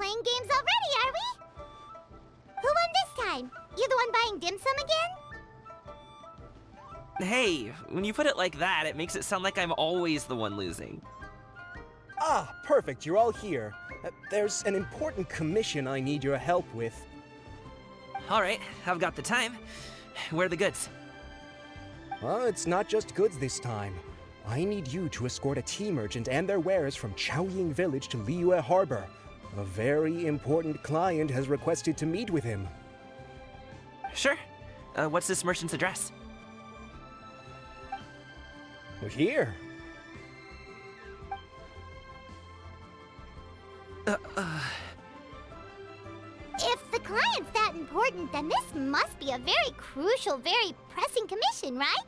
playing games already, are we? Who won this time? You the one buying dim sum again? Hey, when you put it like that, it makes it sound like I'm always the one losing. Ah, perfect, you're all here. There's an important commission I need your help with. Alright, I've got the time. Where are the goods? Well, it's not just goods this time. I need you to escort a tea merchant and their wares from Chaoying Village to Liyue Harbor. A very important client has requested to meet with him. Sure. What's this merchant's address? Here. If the client's that important, then this must be a very crucial, very pressing commission, right?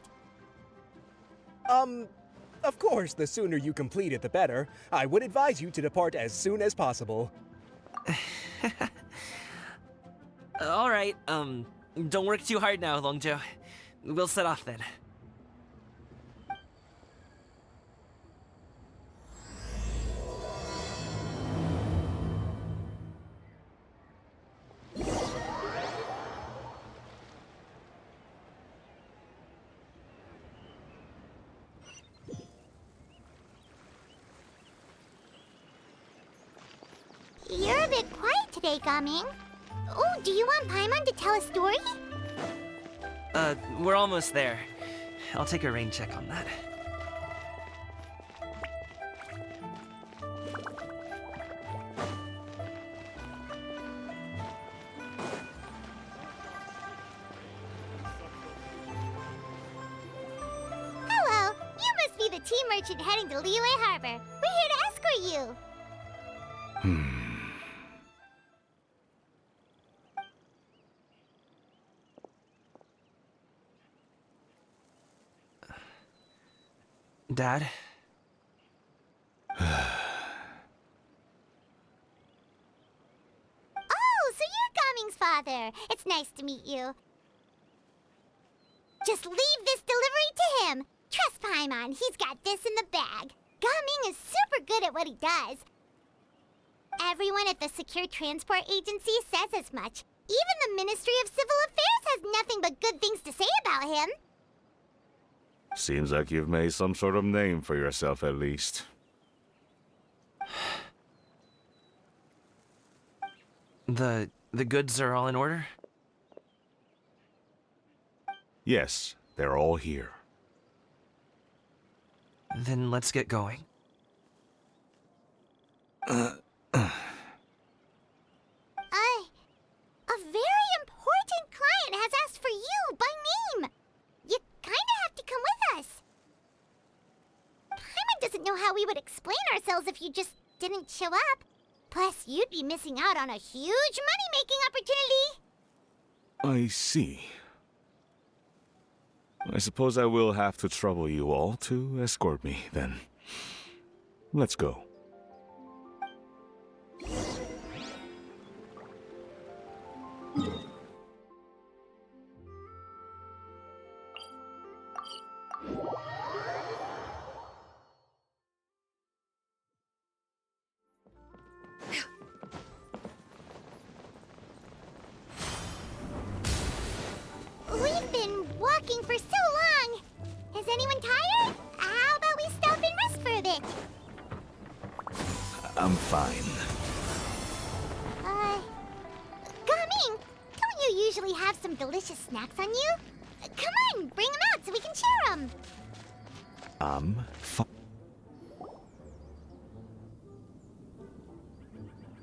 Of course, the sooner you complete it, the better. I would advise you to depart as soon as possible. Alright, don't work too hard now, Longjo. We'll set off then. You're a bit quiet today, Gaming. Oh, do you want Paimon to tell a story? We're almost there. I'll take a rain check on that. Hello, you must be the tea merchant heading to Liyue Harbor. We're here to escort you. Dad? Oh, so you're Gaming's father. It's nice to meet you. Just leave this delivery to him. Trust Paimon, he's got this in the bag. Gaming is super good at what he does. Everyone at the Secure Transport Agency says as much. Even the Ministry of Civil Affairs has nothing but good things to say about him. Seems like you've made some sort of name for yourself, at least. The goods are all in order? Yes, they're all here. Then let's get going. A very important client has asked for you by name. You kinda have to come with us. Paimon doesn't know how we would explain ourselves if you just didn't show up. Plus, you'd be missing out on a huge money-making opportunity. I see. I suppose I will have to trouble you all to escort me, then. Let's go. We've been walking for so long. Is anyone tired? How about we stop and rest for a bit? I'm fine. Gaming, don't you usually have some delicious snacks on you? Come on, bring them out so we can share them. I'm fine.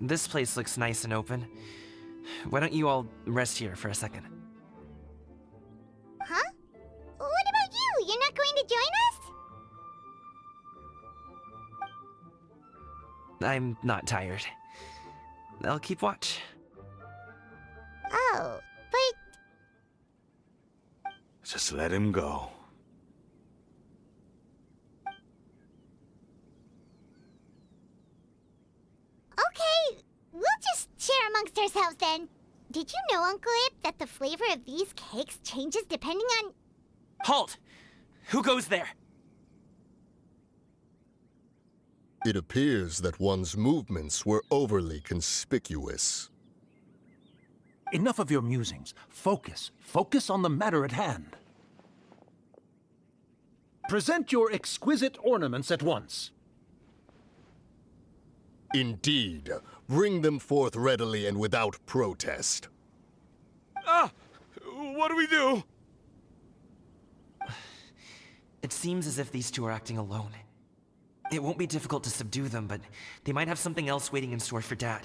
This place looks nice and open. Why don't you all rest here for a second? Huh? What about you? You're not going to join us? I'm not tired. I'll keep watch. Oh, but Just let him go. okay, we'll just share amongst ourselves then. Did you know, Uncle Ip, that the flavor of these cakes changes depending on... Halt! Who goes there? It appears that one's movements were overly conspicuous. Enough of your musings. Focus. Focus on the matter at hand. Present your exquisite ornaments at once. Indeed. Bring them forth readily and without protest. Ah! What do we do? It seems as if these two are acting alone. It won't be difficult to subdue them, but they might have something else waiting in store for Dad.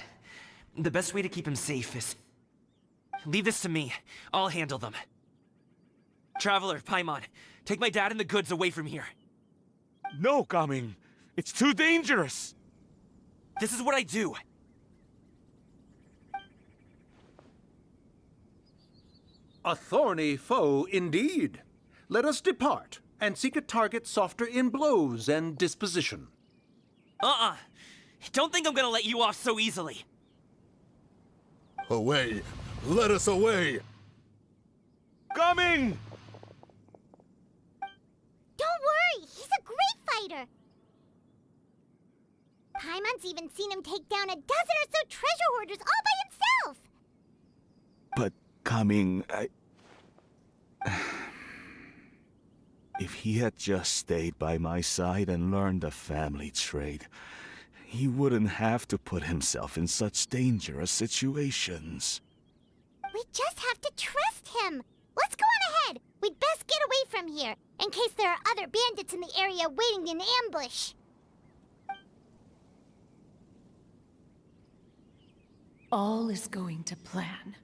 The best way to keep him safe is... Leave this to me. I'll handle them. Traveler, Paimon, take my dad and the goods away from here. No, Gaming. It's too dangerous. This is what I do. A thorny foe indeed. Let us depart and seek a target softer in blows and disposition. Don't think I'm gonna let you off so easily. Away! Let us away! Coming! Don't worry, he's a great fighter. Paimon's even seen him take down a dozen or so treasure hoarders all by himself. But Coming, if he had just stayed by my side and learned the family trade, he wouldn't have to put himself in such dangerous situations. We just have to trust him. Let's go on ahead. We'd best get away from here, in case there are other bandits in the area waiting in ambush. All is going to plan.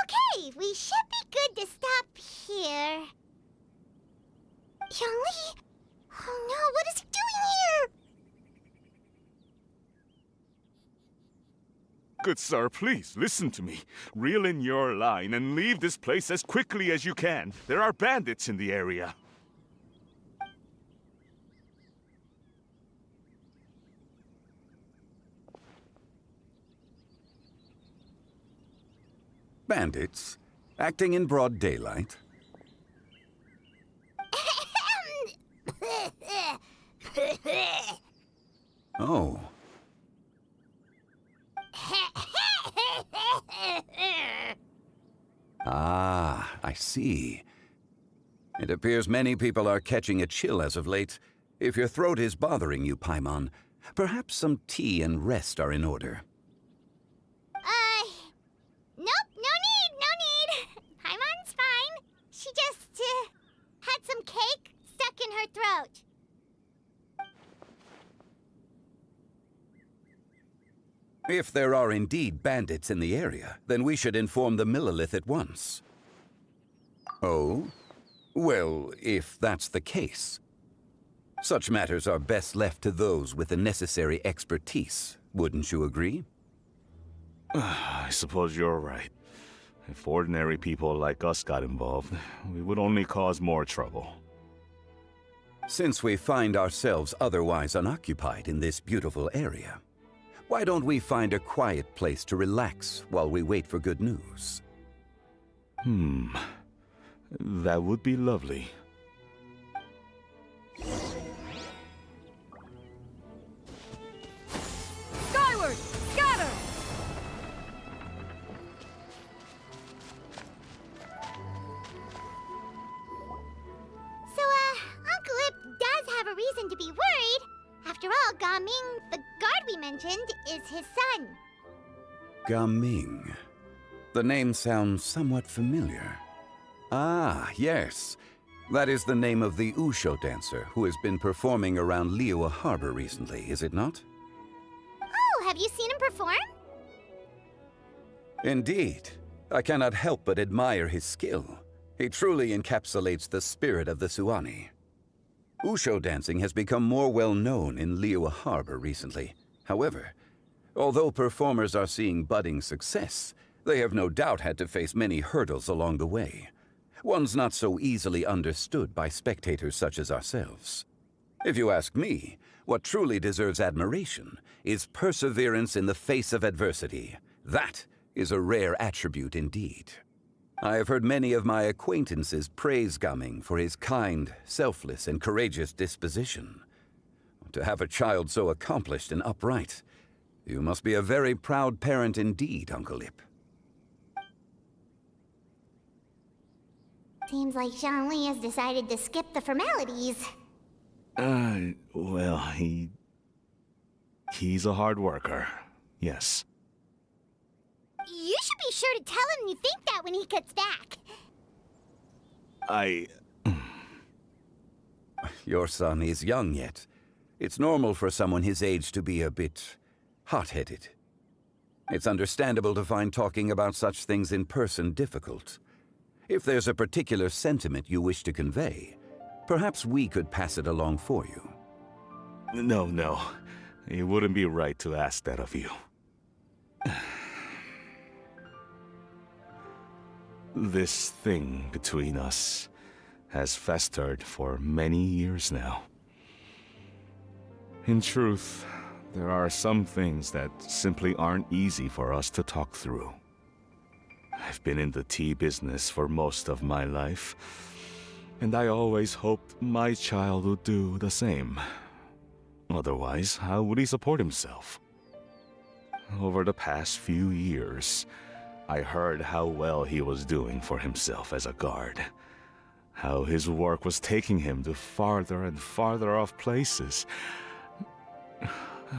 Okay, we should be good to stop here. Youngli? Oh no, what is he doing here? Good sir, please, listen to me. Reel in your line and leave this place as quickly as you can. There are bandits in the area. Bandits? Acting in broad daylight? Oh. Ah, I see. It appears many people are catching a chill as of late. If your throat is bothering you, Paimon, perhaps some tea and rest are in order. Nope, no need. Paimon's fine. She just, had some cake stuck in her throat. If there are indeed bandits in the area, then we should inform the Millelith at once. Oh? Well, if that's the case. Such matters are best left to those with the necessary expertise, wouldn't you agree? I suppose you're right. If ordinary people like us got involved, we would only cause more trouble. Since we find ourselves otherwise unoccupied in this beautiful area, why don't we find a quiet place to relax while we wait for good news? That would be lovely. Skyward! Scatter! So, Uncle Ip does have a reason to be worried. After all, Gaming, the guard we mentioned, is his son. Gaming. The name sounds somewhat familiar. Ah, yes. That is the name of the Usho dancer who has been performing around Liyue Harbor recently, is it not? Oh, have you seen him perform? Indeed. I cannot help but admire his skill. He truly encapsulates the spirit of the Suani. Usho dancing has become more well-known in Liyue Harbor recently. However, although performers are seeing budding success, they have no doubt had to face many hurdles along the way. One's not so easily understood by spectators such as ourselves. If you ask me, what truly deserves admiration is perseverance in the face of adversity. That is a rare attribute indeed. I have heard many of my acquaintances praise Gaming for his kind, selfless, and courageous disposition. To have a child so accomplished and upright, you must be a very proud parent indeed, Uncle Ip. Seems like Zhongli has decided to skip the formalities. Well, he's a hard worker. Yes. You should be sure to tell him you think that when he gets back. Your son is young yet. It's normal for someone his age to be a bit hot-headed. It's understandable to find talking about such things in person difficult. If there's a particular sentiment you wish to convey, perhaps we could pass it along for you. No. It wouldn't be right to ask that of you. This thing between us has festered for many years now. In truth, there are some things that simply aren't easy for us to talk through. I've been in the tea business for most of my life, and I always hoped my child would do the same. Otherwise, how would he support himself? Over the past few years, I heard how well he was doing for himself as a guard. How his work was taking him to farther and farther off places.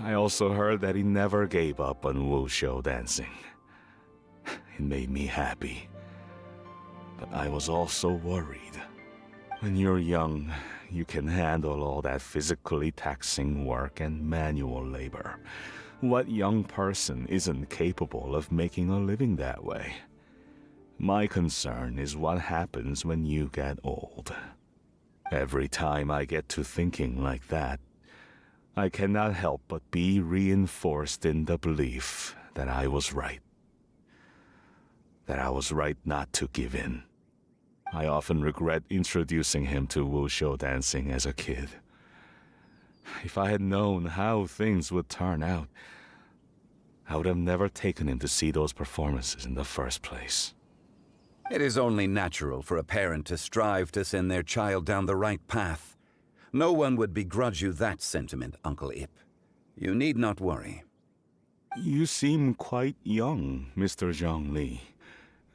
I also heard that he never gave up on wushou dancing. It made me happy. But I was also worried. When you're young, you can handle all that physically taxing work and manual labor. What young person isn't capable of making a living that way? My concern is what happens when you get old. Every time I get to thinking like that, I cannot help but be reinforced in the belief that I was right. That I was right not to give in. I often regret introducing him to wushou dancing as a kid. If I had known how things would turn out, I would have never taken him to see those performances in the first place. It is only natural for a parent to strive to send their child down the right path. No one would begrudge you that sentiment, Uncle Ip. You need not worry. You seem quite young, Mr. Zhongli.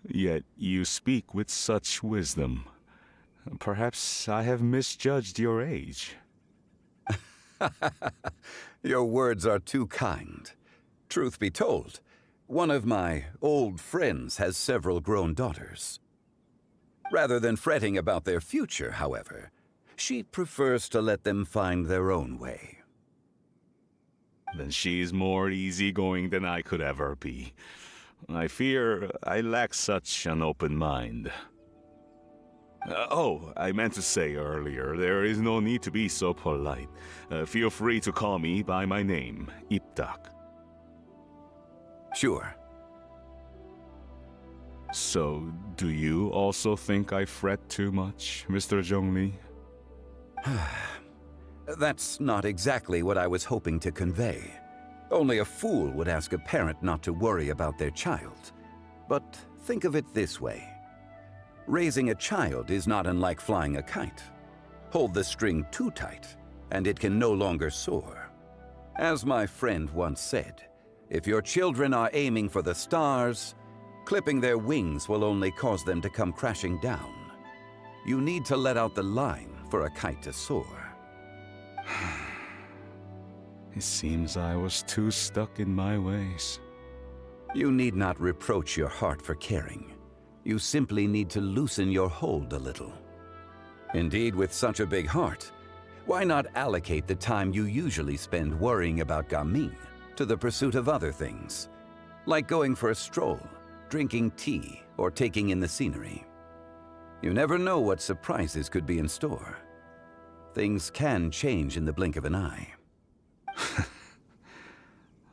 Yet you speak with such wisdom. Perhaps I have misjudged your age. Your words are too kind. Truth be told, one of my old friends has several grown daughters. Rather than fretting about their future, however, she prefers to let them find their own way. Then she's more easygoing than I could ever be. I fear I lack such an open mind. I meant to say earlier, there is no need to be so polite. Feel free to call me by my name, Ipdak. Sure. So, do you also think I fret too much, Mr. Zhongli? That's not exactly what I was hoping to convey. Only a fool would ask a parent not to worry about their child. But think of it this way. Raising a child is not unlike flying a kite. Hold the string too tight, and it can no longer soar. As my friend once said, if your children are aiming for the stars, clipping their wings will only cause them to come crashing down. You need to let out the line for a kite to soar. It seems I was too stuck in my ways. You need not reproach your heart for caring. You simply need to loosen your hold a little. Indeed, with such a big heart, why not allocate the time you usually spend worrying about Gaming to the pursuit of other things, like going for a stroll, drinking tea, or taking in the scenery? You never know what surprises could be in store. Things can change in the blink of an eye.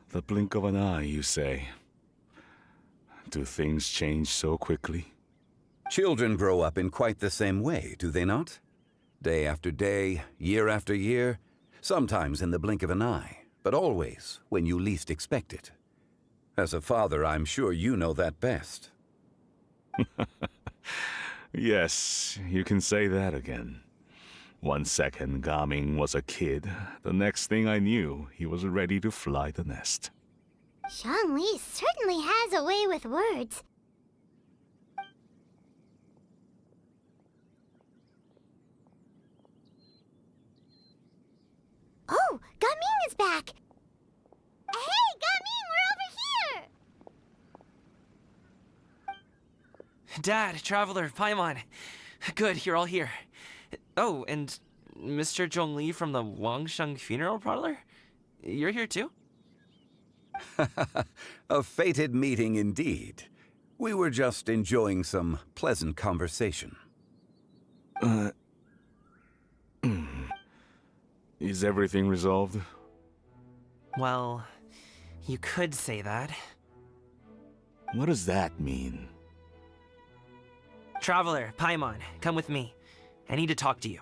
The blink of an eye, you say? Do things change so quickly? Children grow up in quite the same way, do they not? Day after day, year after year, sometimes in the blink of an eye, but always when you least expect it. As a father, I'm sure you know that best. Yes, you can say that again. One second Gaming was a kid, the next thing I knew, he was ready to fly the nest. Zhongli certainly has a way with words. Oh, Gaming is back! Hey, Gaming, we're over here! Dad, Traveler, Paimon. Good, you're all here. Oh, and Mr. Zhongli from the Wangsheng Funeral Parlor? You're here too? A fated meeting indeed. We were just enjoying some pleasant conversation. Is everything resolved? Well, you could say that. What does that mean? Traveler, Paimon, come with me. I need to talk to you.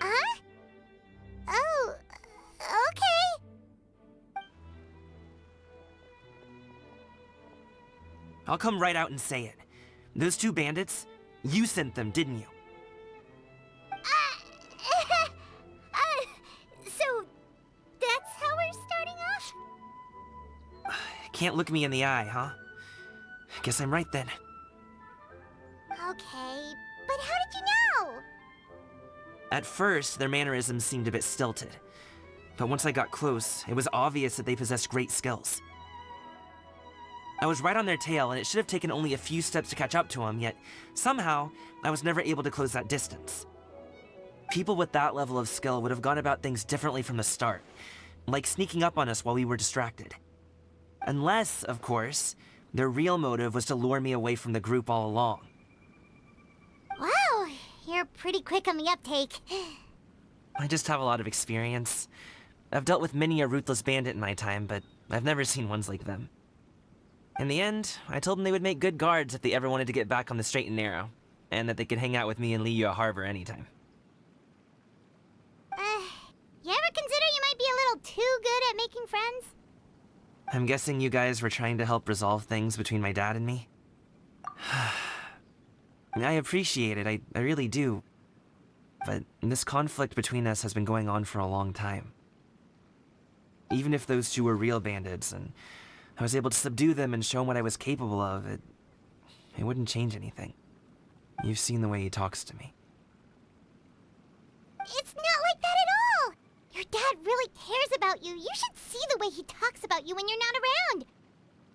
Huh? Oh, okay. I'll come right out and say it. Those two bandits, you sent them, didn't you? So that's how we're starting off? Can't look me in the eye, huh? Guess I'm right then. Okay, but how did you know? At first, their mannerisms seemed a bit stilted. But once I got close, it was obvious that they possessed great skills. I was right on their tail, and it should have taken only a few steps to catch up to them, yet somehow, I was never able to close that distance. People with that level of skill would have gone about things differently from the start, like sneaking up on us while we were distracted. Unless, of course, their real motive was to lure me away from the group all along. Wow, you're pretty quick on the uptake. I just have a lot of experience. I've dealt with many a ruthless bandit in my time, but I've never seen ones like them. In the end, I told them they would make good guards if they ever wanted to get back on the straight and narrow, and that they could hang out with me in Liyue Harbor anytime. You ever consider you might be a little too good at making friends? I'm guessing you guys were trying to help resolve things between my dad and me? I appreciate it, I really do. But this conflict between us has been going on for a long time. Even if those two were real bandits, and I was able to subdue them and show him what I was capable of, it wouldn't change anything. You've seen the way he talks to me. It's not like that at all! Your dad really cares about you. You should see the way he talks about you when you're not around.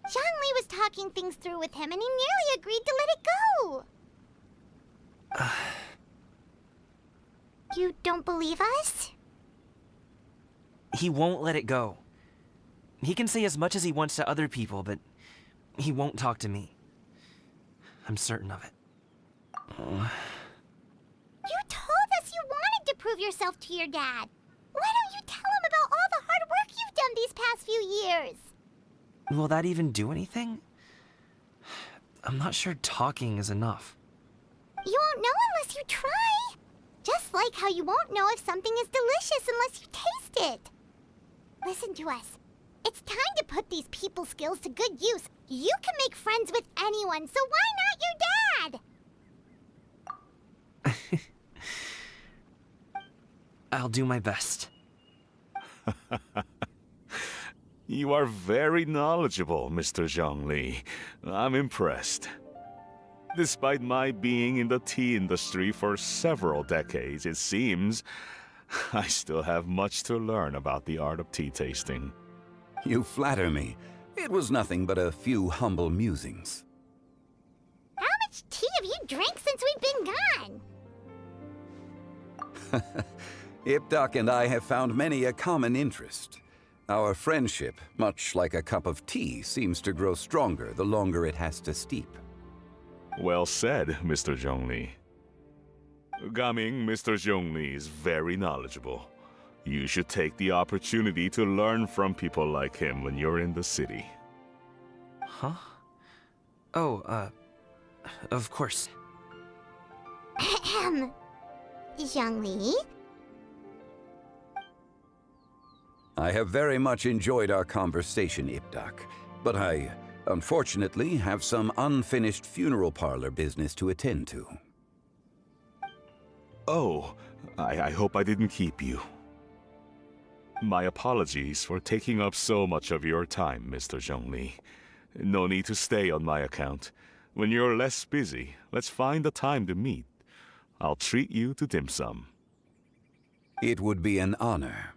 Zhongli was talking things through with him, and he nearly agreed to let it go. You don't believe us? He won't let it go. He can say as much as he wants to other people, but he won't talk to me. I'm certain of it. You told us you wanted to prove yourself to your dad. Why don't you tell him about all the hard work you've done these past few years? Will that even do anything? I'm not sure talking is enough. You won't know unless you try. Just like how you won't know if something is delicious unless you taste it. Listen to us. It's time to put these people skills to good use. You can make friends with anyone, so why not your dad? I'll do my best. You are very knowledgeable, Mr. Zhongli. I'm impressed. Despite my being in the tea industry for several decades, it seems I still have much to learn about the art of tea tasting. You flatter me. It was nothing but a few humble musings. How much tea have you drank since we've been gone? Ipdak and I have found many a common interest. Our friendship, much like a cup of tea, seems to grow stronger the longer it has to steep. Well said, Mr. Zhongli. Gaming, Mr. Zhongli is very knowledgeable. You should take the opportunity to learn from people like him when you're in the city. Huh? Oh, of course. Ahem. Zhongli? I have very much enjoyed our conversation, Ipdak, but I Unfortunately, have some unfinished funeral parlor business to attend to. Oh, I hope I didn't keep you. My apologies for taking up so much of your time, Mr. Zhongli. No need to stay on my account. When you're less busy, let's find a time to meet. I'll treat you to dim sum. It would be an honor.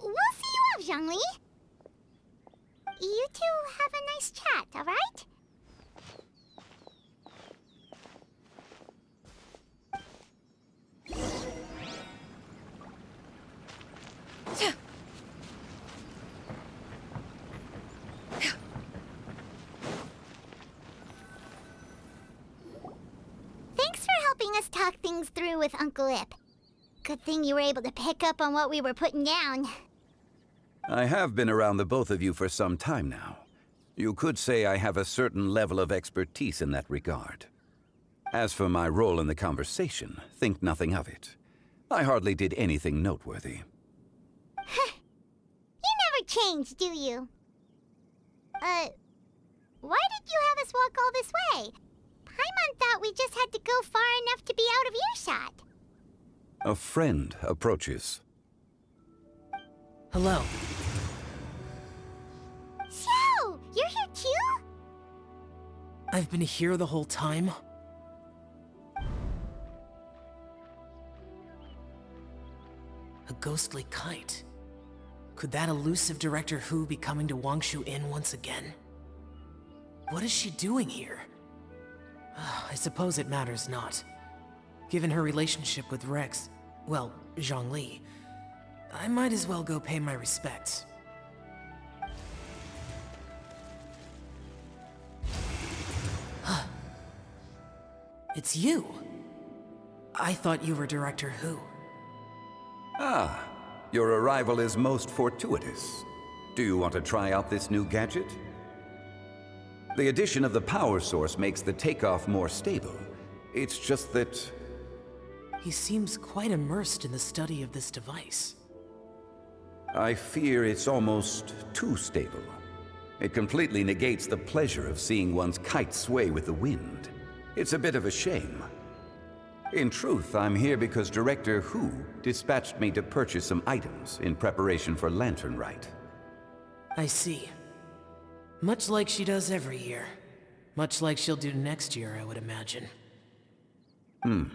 We'll see you off, Zhongli. You two have a nice chat, all right? Thanks for helping us talk things through with Uncle Ip. Good thing you were able to pick up on what we were putting down. I have been around the both of you for some time now. You could say I have a certain level of expertise in that regard. As for my role in the conversation, think nothing of it. I hardly did anything noteworthy. You never change, do you? Why did you have us walk all this way? Paimon thought we just had to go far enough to be out of earshot. A friend approaches. Hello. Xiao, you're here too? I've been here the whole time. A ghostly kite. Could that elusive Director Hu be coming to Wangshu Inn once again? What is she doing here? I suppose it matters not. Given her relationship with Rex, well, Zhongli, I might as well go pay my respects. It's you! I thought you were Director Hu. Ah, your arrival is most fortuitous. Do you want to try out this new gadget? The addition of the power source makes the takeoff more stable. It's just that... He seems quite immersed in the study of this device. I fear it's almost too stable. It completely negates the pleasure of seeing one's kite sway with the wind. It's a bit of a shame. In truth, I'm here because Director Hu dispatched me to purchase some items in preparation for Lantern Rite. I see. Much like she does every year. Much like she'll do next year, I would imagine. Am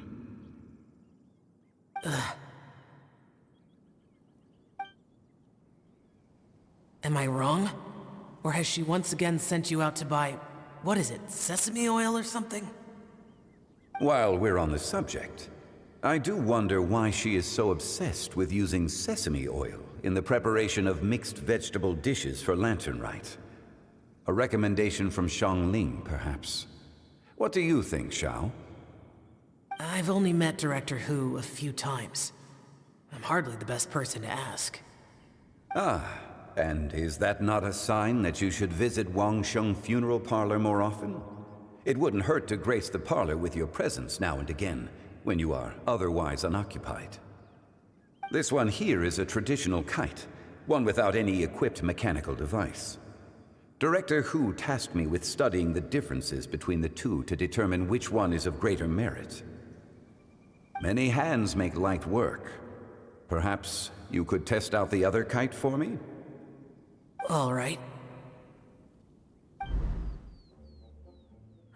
I wrong? Or has she once again sent you out to buy... what is it, sesame oil or something? While we're on the subject, I do wonder why she is so obsessed with using sesame oil in the preparation of mixed vegetable dishes for Lantern Rite. A recommendation from Xiangling, perhaps. What do you think, Xiao? I've only met Director Hu a few times. I'm hardly the best person to ask. And is that not a sign that you should visit Wangsheng Funeral Parlor more often? It wouldn't hurt to grace the parlor with your presence now and again, when you are otherwise unoccupied. This one here is a traditional kite, one without any equipped mechanical device. Director Hu tasked me with studying the differences between the two to determine which one is of greater merit. Many hands make light work. Perhaps you could test out the other kite for me? All right.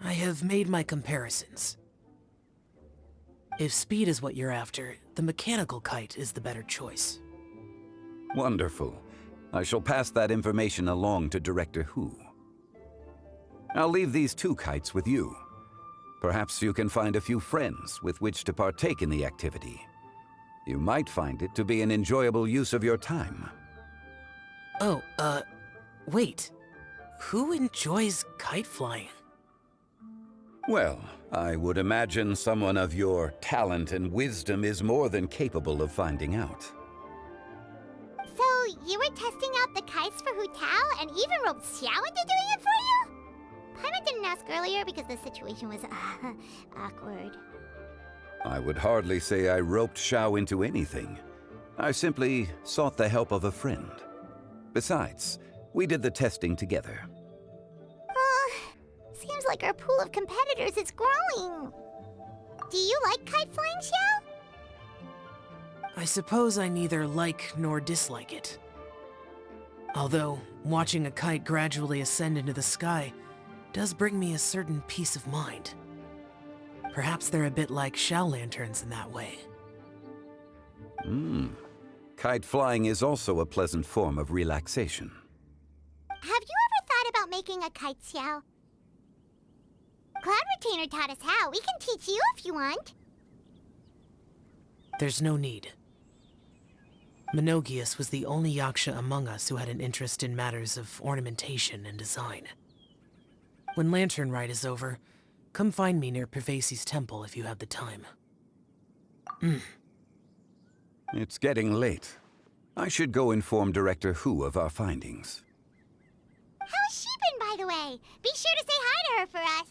I have made my comparisons. If speed is what you're after, the mechanical kite is the better choice. Wonderful. I shall pass that information along to Director Hu. I'll leave these two kites with you. Perhaps you can find a few friends with which to partake in the activity. You might find it to be an enjoyable use of your time. Oh, wait. Who enjoys kite flying? Well, I would imagine someone of your talent and wisdom is more than capable of finding out. So, you were testing out the kites for Hu Tao and even roped Xiao into doing it for you? Paimon didn't ask earlier because the situation was, awkward. I would hardly say I roped Xiao into anything. I simply sought the help of a friend. Besides, we did the testing together. Seems like our pool of competitors is growing. Do you like kite flying, Xiao? I suppose I neither like nor dislike it. Although, watching a kite gradually ascend into the sky does bring me a certain peace of mind. Perhaps they're a bit like Shao lanterns in that way. Kite flying is also a pleasant form of relaxation. Have you ever thought about making a kite, Xiao? Cloud Retainer taught us how. We can teach you if you want. There's no need. Menogias was the only Yaksha among us who had an interest in matters of ornamentation and design. When Lantern Rite is over, come find me near Pervasi's temple if you have the time. It's getting late. I should go inform Director Hu of our findings. How's she been, by the way? Be sure to say hi to her for us.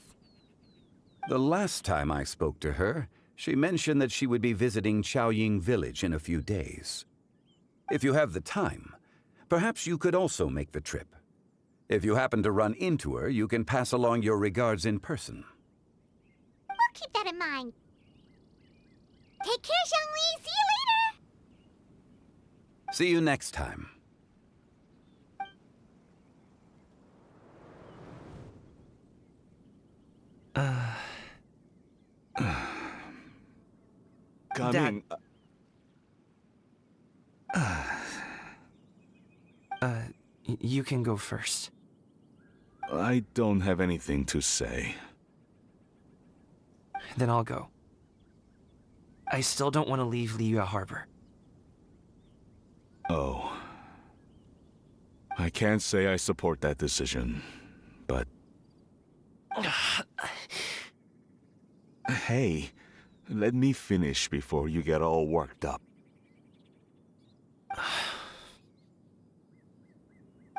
The last time I spoke to her, she mentioned that she would be visiting Chaoying Village in a few days. If you have the time, perhaps you could also make the trip. If you happen to run into her, you can pass along your regards in person. We'll keep that in mind. Take care, Zhongli. See you later. See you next time. Coming. You can go first. I don't have anything to say. Then I'll go. I still don't want to leave Liyue Harbor. Oh. I can't say I support that decision, but... Hey, let me finish before you get all worked up.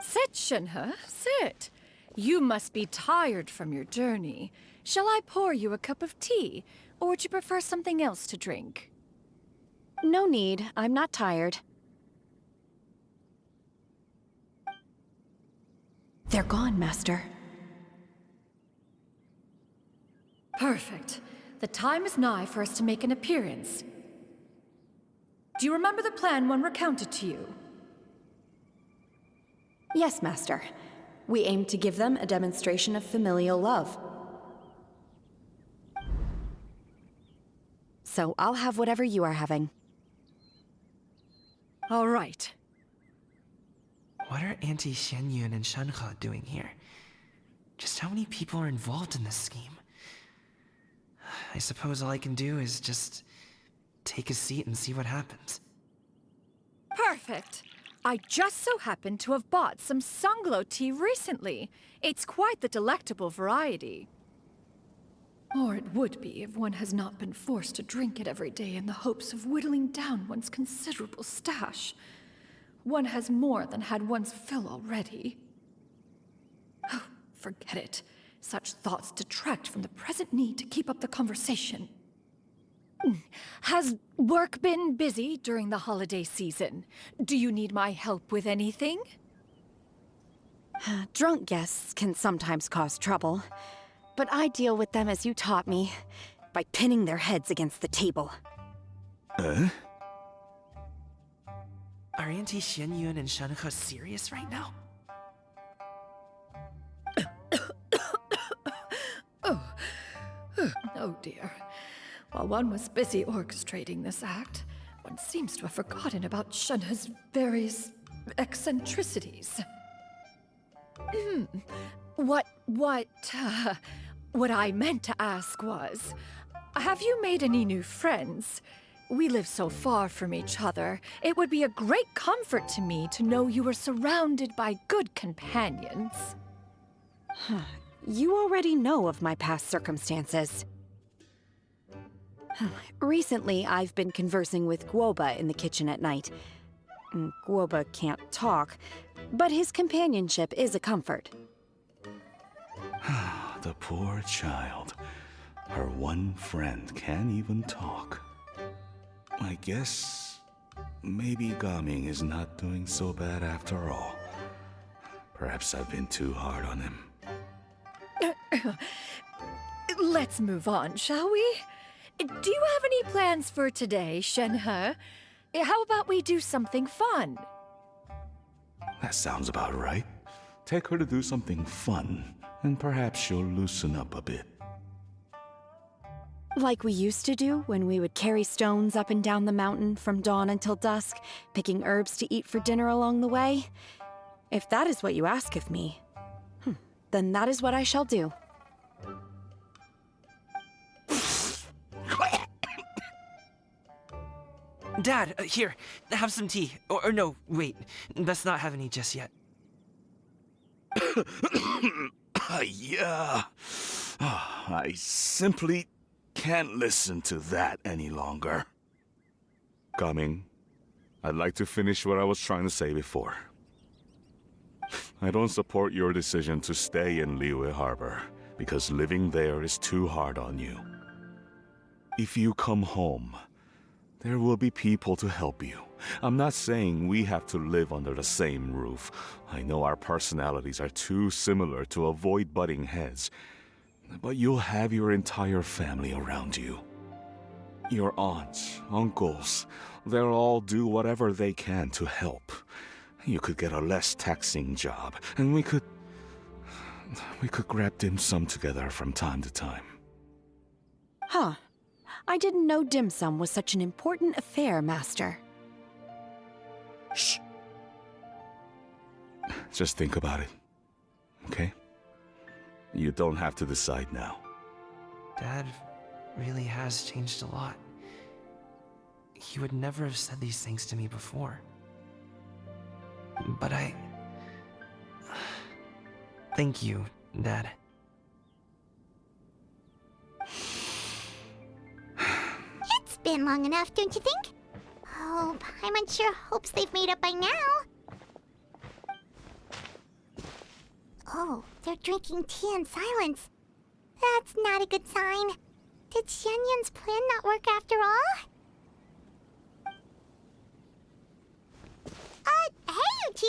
Sit, Shenhe, sit. You must be tired from your journey. Shall I pour you a cup of tea, or would you prefer something else to drink? No need. I'm not tired. They're gone, Master. Perfect. The time is nigh for us to make an appearance. Do you remember the plan one recounted to you? Yes, Master. We aim to give them a demonstration of familial love. So I'll have whatever you are having. All right. What are Auntie Xianyun and Shenhe doing here? Just how many people are involved in this scheme? I suppose all I can do is just take a seat and see what happens. Perfect. I just so happen to have bought some Sunglow tea recently. It's quite the delectable variety. Or it would be if one has not been forced to drink it every day in the hopes of whittling down one's considerable stash. One has more than had one's fill already. Oh, forget it. Such thoughts detract from the present need to keep up the conversation. Has work been busy during the holiday season? Do you need my help with anything? Drunk guests can sometimes cause trouble, but I deal with them as you taught me, by pinning their heads against the table. Are Auntie Xianyun and Shenhe serious right now? Oh dear. While one was busy orchestrating this act, one seems to have forgotten about Shenhe's various eccentricities. What I meant to ask was, have you made any new friends? We live so far from each other. It would be a great comfort to me to know you were surrounded by good companions. You already know of my past circumstances. Recently, I've been conversing with Guoba in the kitchen at night. Guoba can't talk, but his companionship is a comfort. The poor child. Her one friend can't even talk. I guess maybe Gaming is not doing so bad after all. Perhaps I've been too hard on him. Let's move on, shall we? Do you have any plans for today, Shenhe? How about we do something fun? That sounds about right. Take her to do something fun, and perhaps she'll loosen up a bit. Like we used to do when we would carry stones up and down the mountain from dawn until dusk, picking herbs to eat for dinner along the way? If that is what you ask of me, then that is what I shall do. Dad, here, have some tea. Or no, wait, best not have any just yet. Yeah. I simply can't listen to that any longer. Coming. I'd like to finish what I was trying to say before. I don't support your decision to stay in Liyue Harbor, because living there is too hard on you. If you come home, there will be people to help you. I'm not saying we have to live under the same roof. I know our personalities are too similar to avoid butting heads. But you'll have your entire family around you. Your aunts, uncles, they'll all do whatever they can to help. You could get a less taxing job, and we could grab dim sum together from time to time. Huh. I didn't know dim sum was such an important affair, Master. Shh. Just think about it, okay? You don't have to decide now. Dad really has changed a lot. He would never have said these things to me before. But thank you, Dad. It's been long enough, don't you think? Oh, Paimon sure hopes they've made up by now. Oh, they're drinking tea in silence. That's not a good sign. Did Xianyun's plan not work after all? Hey, you two!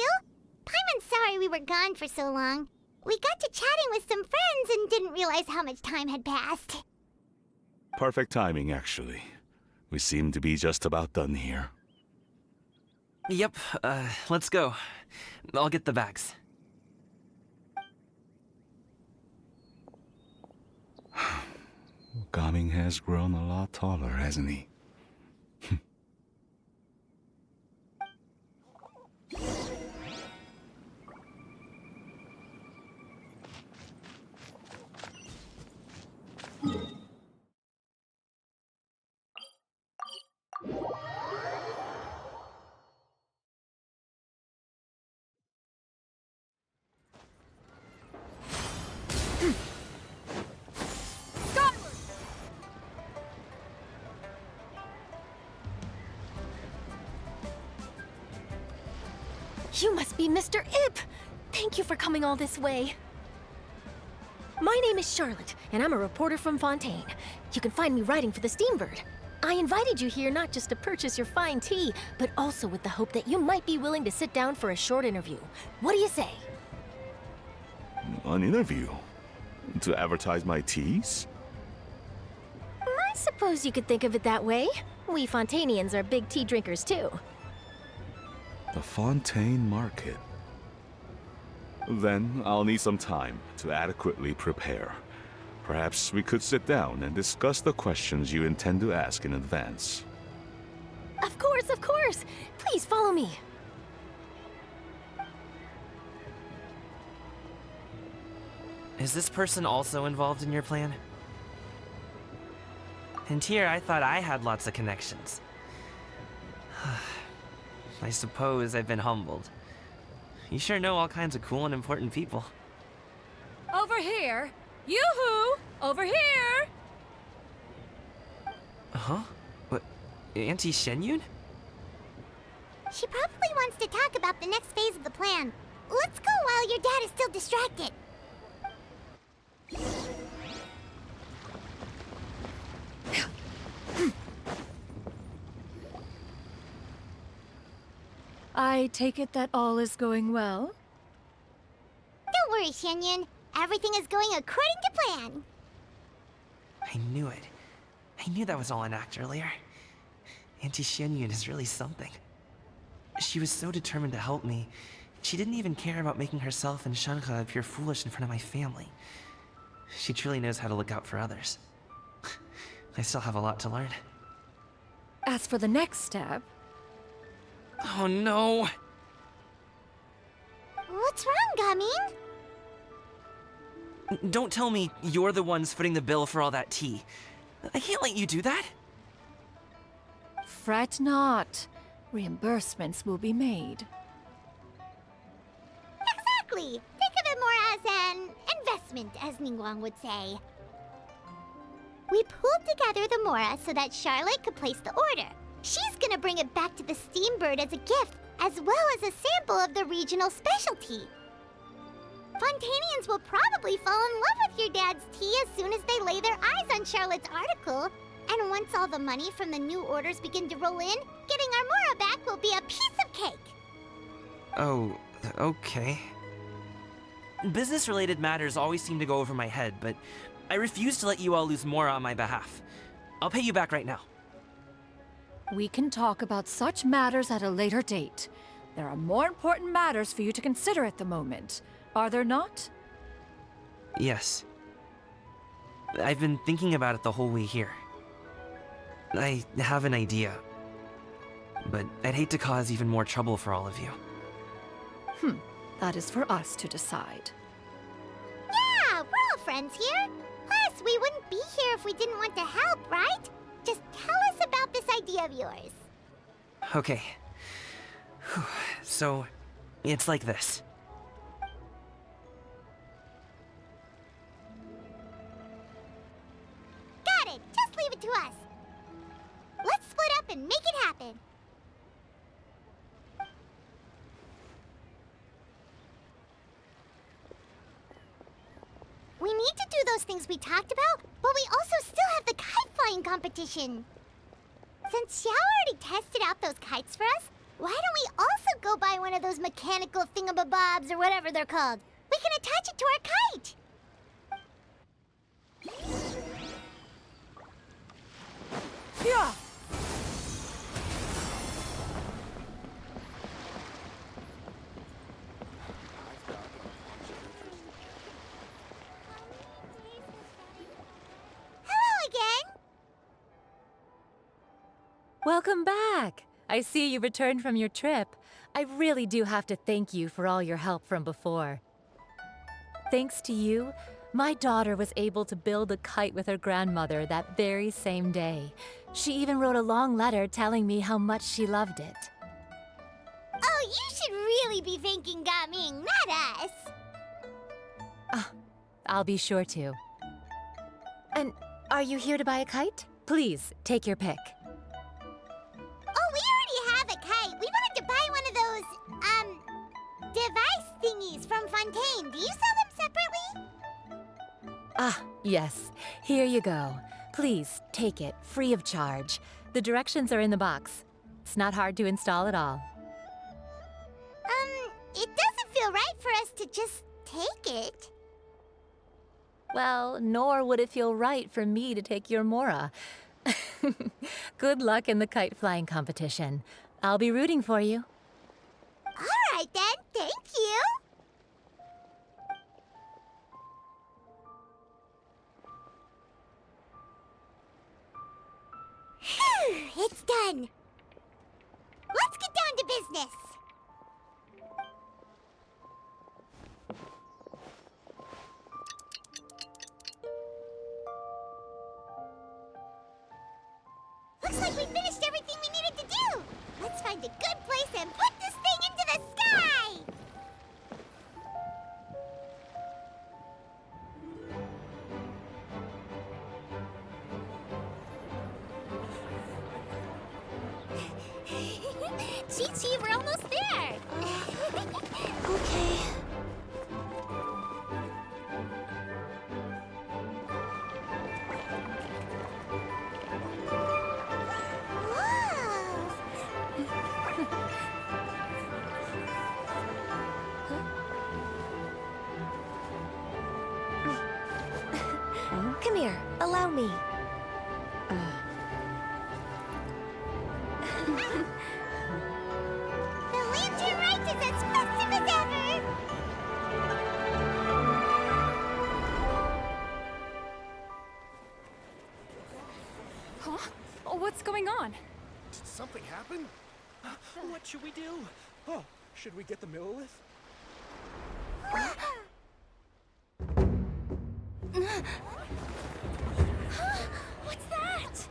Paimon's sorry we were gone for so long. We got to chatting with some friends and didn't realize how much time had passed. Perfect timing, actually. We seem to be just about done here. Yep, let's go. I'll get the bags. Gaming has grown a lot taller, hasn't he? You must be Mr. Ip! Thank you for coming all this way. My name is Charlotte, and I'm a reporter from Fontaine. You can find me writing for the Steambird. I invited you here not just to purchase your fine tea, but also with the hope that you might be willing to sit down for a short interview. What do you say? An interview? To advertise my teas? I suppose you could think of it that way. We Fontainians are big tea drinkers too. The Fontaine Market. Then I'll need some time to adequately prepare. Perhaps we could sit down and discuss the questions you intend to ask in advance. Of course, of course! Please follow me. Is this person also involved in your plan? And here I thought I had lots of connections. I suppose I've been humbled. You sure know all kinds of cool and important people. Over here! Yoo-hoo! Over here! Huh? What? Auntie Shenyun? She probably wants to talk about the next phase of the plan. Let's go while your dad is still distracted. I take it that all is going well? Don't worry, Xianyun. Everything is going according to plan. I knew it. I knew that was all an act earlier. Auntie Xianyun is really something. She was so determined to help me. She didn't even care about making herself and Shanhe appear foolish in front of my family. She truly knows how to look out for others. I still have a lot to learn. As for the next step... Oh no! What's wrong, Gaming? Don't tell me you're the ones footing the bill for all that tea. I can't let you do that. Fret not. Reimbursements will be made. Exactly. Think of it more as an investment, as Ningguang would say. We pooled together the Mora so that Charlotte could place the order. She's gonna bring it back to the Steambird as a gift, as well as a sample of the regional specialty. Fontanians will probably fall in love with your dad's tea as soon as they lay their eyes on Charlotte's article. And once all the money from the new orders begin to roll in, getting our Mora back will be a piece of cake. Oh, okay. Business-related matters always seem to go over my head, but I refuse to let you all lose Mora on my behalf. I'll pay you back right now. We can talk about such matters at a later date. There are more important matters for you to consider at the moment, are there not? Yes. I've been thinking about it the whole way here. I have an idea, but I'd hate to cause even more trouble for all of you. That is for us to decide. Yeah, we're all friends here. Plus, we wouldn't be here if we didn't want to help, right? Just tell us about this idea of yours. Okay. So, it's like this. Got it. Just leave it to us. Let's split up and make it happen. We need to do those things we talked about, but we also still have the kite flying competition. Since Xiao already tested out those kites for us, why don't we also go buy one of those mechanical thingamabobs or whatever they're called? We can attach it to our kite. Yeah! Hello again. Welcome back! I see you returned from your trip. I really do have to thank you for all your help from before. Thanks to you, my daughter was able to build a kite with her grandmother that very same day. She even wrote a long letter telling me how much she loved it. Oh, you should really be thanking Gaming, not us. I'll be sure to. And are you here to buy a kite? Please, take your pick. Oh, we already have a kite. We wanted to buy one of those, device thingies from Fontaine. Do you sell them separately? Yes. Here you go. Please, take it, free of charge. The directions are in the box. It's not hard to install at all. It doesn't feel right for us to just take it. Well, nor would it feel right for me to take your Mora. Good luck in the kite flying competition. I'll be rooting for you. All right then, thank you. Phew, it's done. Let's get down to business. Looks like we finished everything we needed to do. Let's find a good place and put this thing into the sky. Chi-Chi, we're almost there. Okay. Allow me. The lantern rite is as festive as ever! Huh? Oh, what's going on? Did something happen? What should we do? Oh, should we get the Millilith? What's that?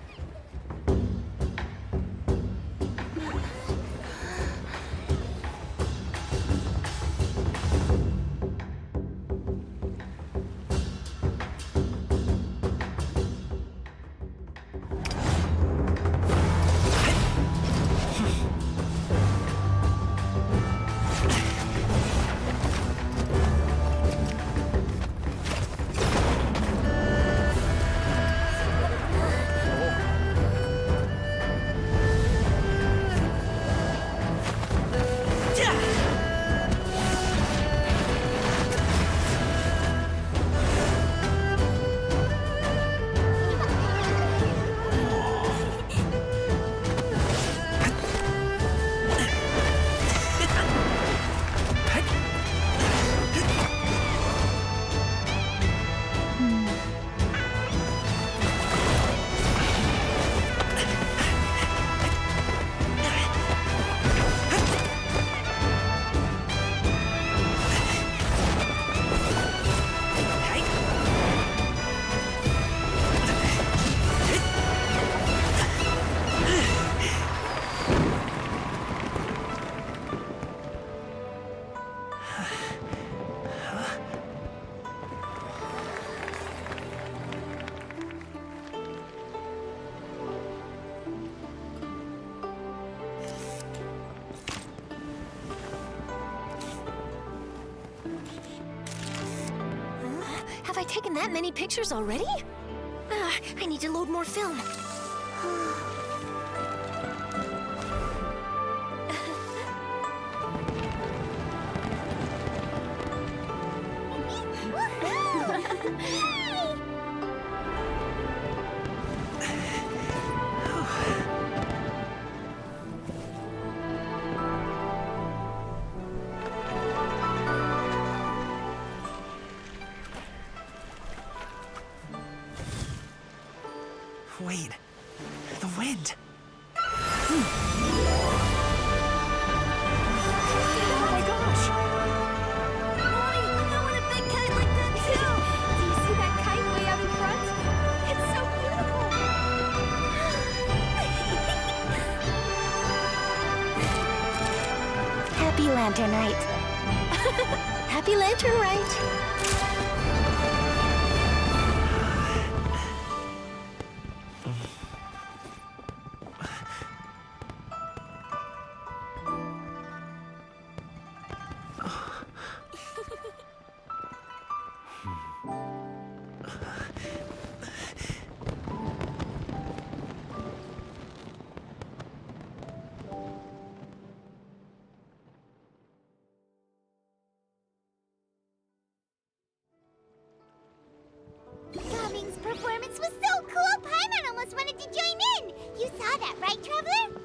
Have I taken that many pictures already? I need to load more film. Wait. The wind. Oh my gosh! Mommy, I want a big kite like that too! Do you see that kite way out in front? It's so beautiful! Happy Lantern Rite. Happy Lantern Rite! Gaming's performance was so cool, Paimon almost wanted to join in! You saw that, right, Traveler?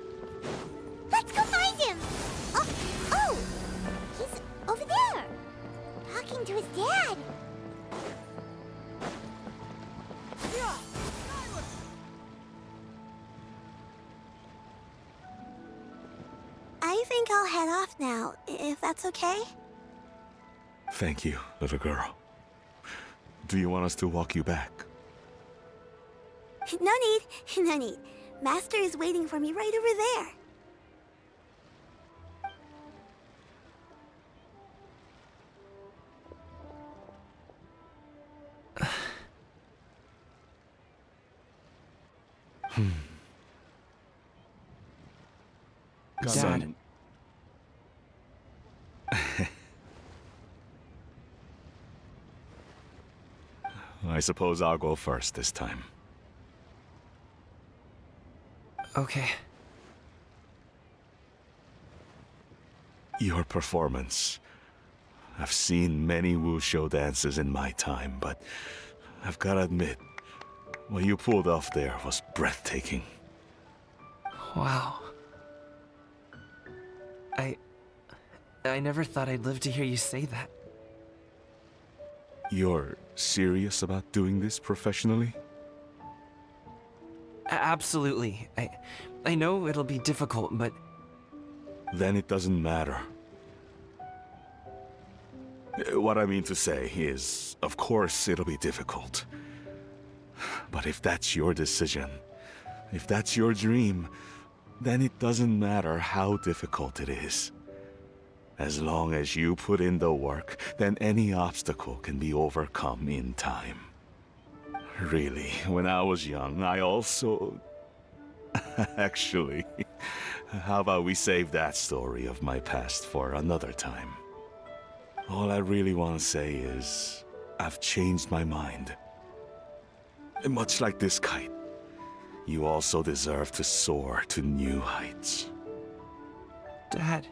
Let's go find him! Oh! He's over there! Talking to his dad! I think I'll head off now, if that's okay? Thank you, little girl. Do you want us to walk you back? No need, no need. Master is waiting for me right over there. Dad. I suppose I'll go first this time. Okay. Your performance. I've seen many wushou dances in my time, but I've gotta admit, What you pulled off there was breathtaking. Wow. I never thought I'd live to hear you say that. You're serious about doing this professionally? Absolutely. I know it'll be difficult, but... Then it doesn't matter. What I mean to say is, of course it'll be difficult. But if that's your decision, if that's your dream, then it doesn't matter how difficult it is. As long as you put in the work, then any obstacle can be overcome in time. Really, when I was young, I also... Actually, how about we save that story of my past for another time? All I really want to say is, I've changed my mind. Much like this kite, you also deserve to soar to new heights. Dad.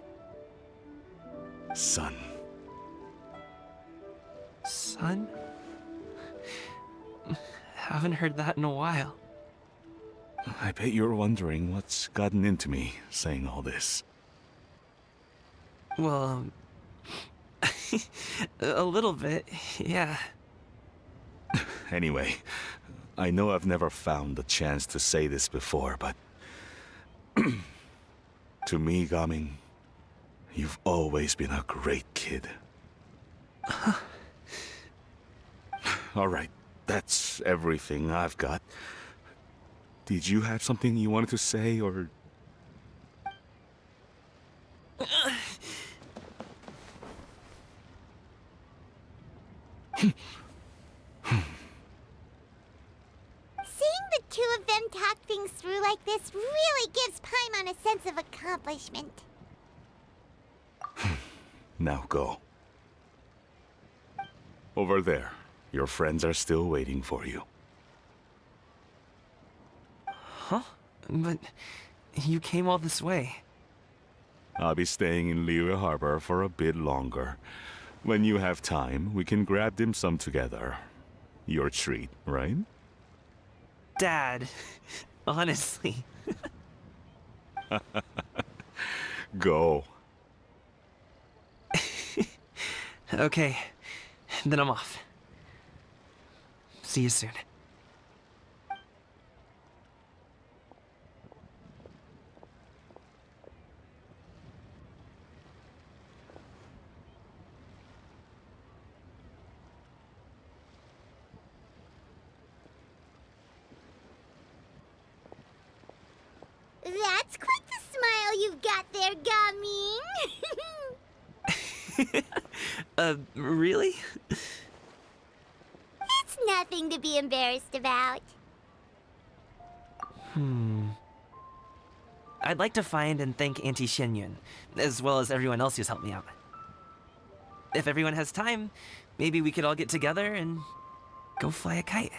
Son. Son? Haven't heard that in a while. I bet you're wondering what's gotten into me saying all this. Well, a little bit, yeah. Anyway, I know I've never found the chance to say this before, but... to me, Gaming, you've always been a great kid. Alright, that's everything I've got. Did you have something you wanted to say, or... Seeing the two of them talk things through like this really gives Paimon a sense of accomplishment. Now go. Over there. Your friends are still waiting for you. Huh? But you came all this way. I'll be staying in Liyue Harbor for a bit longer. When you have time, we can grab dim sum together. Your treat, right? Dad, honestly. Go. Okay, then I'm off. See you soon. That's quite the smile you've got there, Gaming. Really? It's nothing to be embarrassed about. I'd like to find and thank Auntie Xinyun, as well as everyone else who's helped me out. If everyone has time, maybe we could all get together and go fly a kite.